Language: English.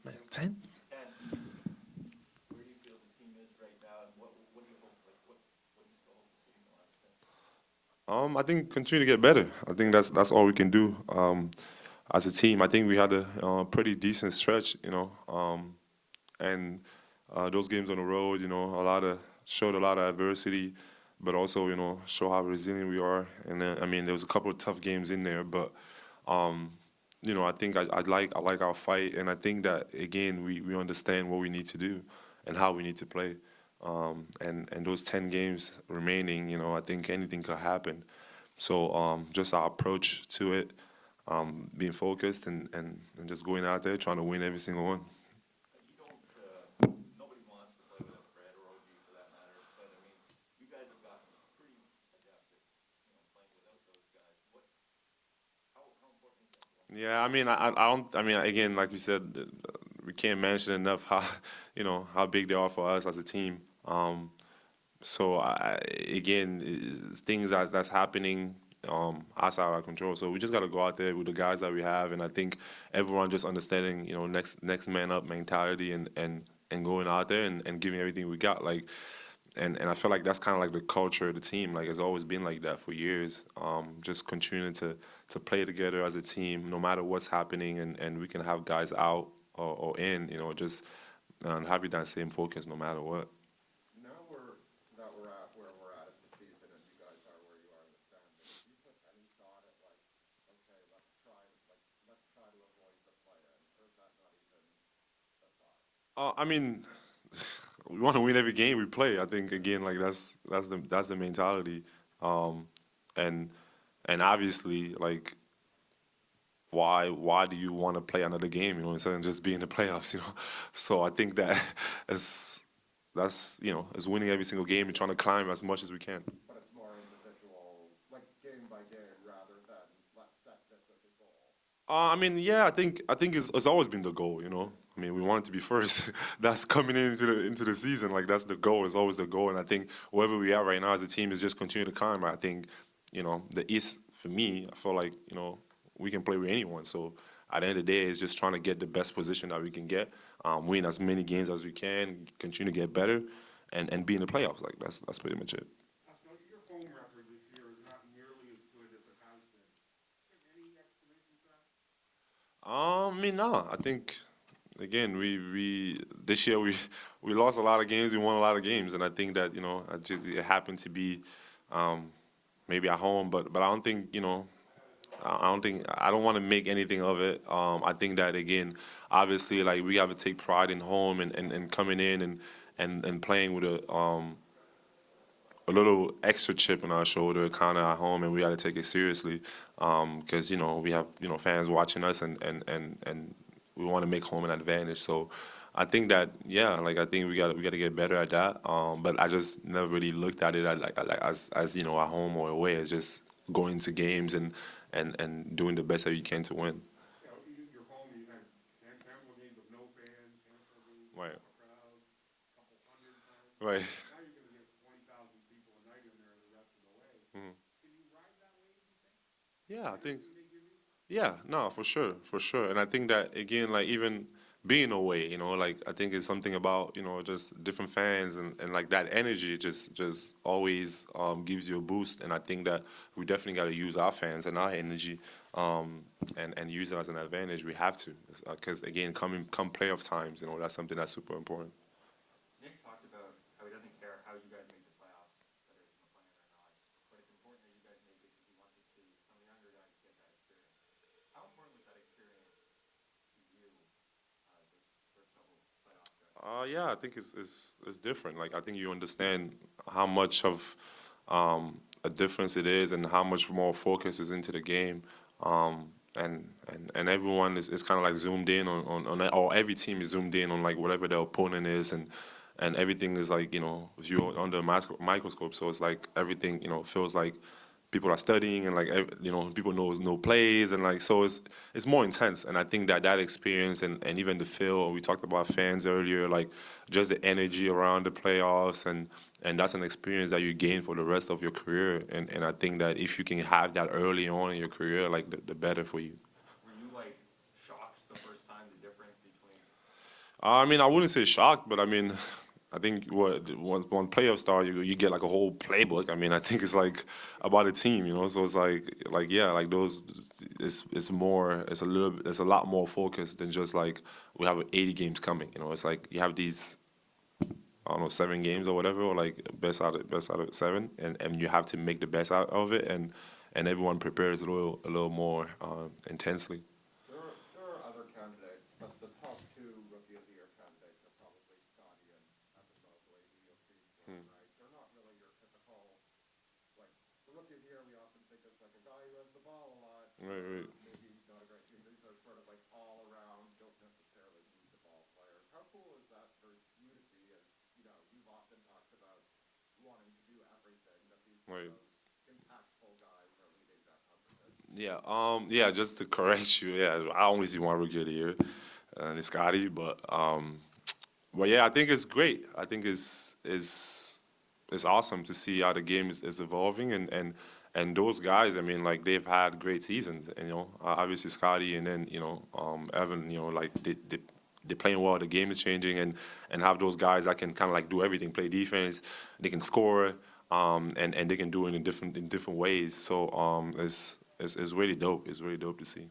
Man, 10? And where do you feel the team is right now, and what do you hope, like, what do you still hope to see in the last 10? I think continue to get better. I think that's all we can do. As a team, I think we had a pretty decent stretch, and those games on the road, a lot of showed a lot of adversity, but also, show how resilient we are. And then, I mean, there was a couple of tough games in there, but um, I think I like our fight, and I think that again we understand what we need to do and how we need to play. And those 10 games remaining, I think anything could happen. So just our approach to it, being focused and just going out there trying to win every single one. You don't, nobody wants to play without Fred or OG for that matter, but I mean, you guys have gotten pretty adept at, playing without those guys. How important is that to them? Yeah, I mean, I don't. I mean, again, like you said, we can't mention enough how how big they are for us as a team. So again, things that's happening outside our control. So we just got to go out there with the guys that we have, and I think everyone just understanding, next man up mentality and going out there and giving everything we got. Like, and I feel like that's kind of like the culture of the team. Like it's always been like that for years. Just continuing to play together as a team, no matter what's happening, and we can have guys out or in, just having that same focus no matter what. Now that we're at where we're at the season and you guys are where you are in the standings, do you put any thought at like, okay, let's try to avoid the play-in, or is that not even a thought? I mean, we want to win every game we play. I think again, like that's the mentality, um, and and obviously, like why do you want to play another game? Instead of just being in the playoffs. So I think that is is winning every single game and trying to climb as much as we can. But it's more individual, like game by game, rather than let's set this as a goal. I mean, yeah, I think it's always been the goal. I mean, we want to be first. That's coming into the season. Like that's the goal. It's always the goal. And I think wherever we are right now as a team is just continue to climb. I think, the East for me, I feel like we can play with anyone. So at the end of the day, it's just trying to get the best position that we can get, win as many games as we can, continue to get better, and be in the playoffs. Like that's pretty much it. Pascal, your home record this year is not nearly as good as it has been. Is there any explanation for that? I mean, no. I think again, we this year we lost a lot of games. We won a lot of games, and I think that it happened to be um, maybe at home, but I don't think I don't want to make anything of it. I think that again, obviously, like we have to take pride in home and coming in and playing with a little extra chip on our shoulder, kind of at home, and we got to take it seriously because we have fans watching us, and we want to make home an advantage. So I think that yeah, like I think we got to get better at that. But I just never really looked at it as at home or away. It's just going to games and doing the best that you can to win. Yeah, your home, you had handful of games with no fans, handful of games with Right. half a crowd, a couple hundred fans. Right. Now you're going to get 20,000 people a night in there the rest of the way. Mhm. Can you ride that wave, do you think? Yeah, I The think. energy they give you? Yeah, no, for sure, for sure. And I think that again, like even being away, like I think it's something about, just different fans and like that energy just always gives you a boost. And I think that we definitely got to use our fans and our energy and use it as an advantage. We have to, because again, come playoff times, that's something that's super important. Nick talked about how he doesn't care how you guys make the playoffs, whether it's in the play-in or not, but it's important that you guys make it because he wants to see some of the younger guys get that experience. How important was that experience to you this first couple playoff stretches? Yeah, I think it's different. Like I think you understand how much of a difference it is, and how much more focus is into the game. And everyone is kind of like zoomed in on that, or every team is zoomed in on like whatever their opponent is, and everything is like viewed under a microscope. So it's like everything feels like people are studying, and like people know plays, and like so it's more intense. And I think that experience and even the feel, we talked about fans earlier, like just the energy around the playoffs, and that's an experience that you gain for the rest of your career. And I think that if you can have that early on in your career, like the better for you. Were you like shocked the first time the difference between? I mean, I wouldn't say shocked, but I mean, I think what one playoff start, you get like a whole playbook. I mean, I think it's like about a team, you know. So it's like yeah, like those. It's more. It's a little. It's a lot more focused than just like we have 80 games coming. You know, it's like you have these I don't know 7 games or whatever, or like best out of 7, and you have to make the best out of it, and everyone prepares a little more intensely. There are other candidates, but the top two Rookie of the Year candidates are probably Scotty and Evan Mobley, who you'll see soon, Hmm. right? They're not really your typical, like, the Rookie of the Year we often think of like a guy who has the ball a lot, Right, right. or maybe not a great team. These are sort of like all around, don't necessarily need the ball players. How cool is that for you to see? As you know, you've often talked about wanting to do everything, that these sort Right. of impactful guys are leading that conversation. Yeah. Just to correct you, yeah, I only see one rookie of the year, and it's Scotty. But yeah, I think it's great. I think it's awesome to see how the game is evolving, and those guys. I mean, like they've had great seasons, and obviously Scotty, and then Evan. Like they're playing well. The game is changing, and have those guys that can kind of like do everything, play defense, they can score, and they can do it in different ways. So it's really dope. It's really dope to see.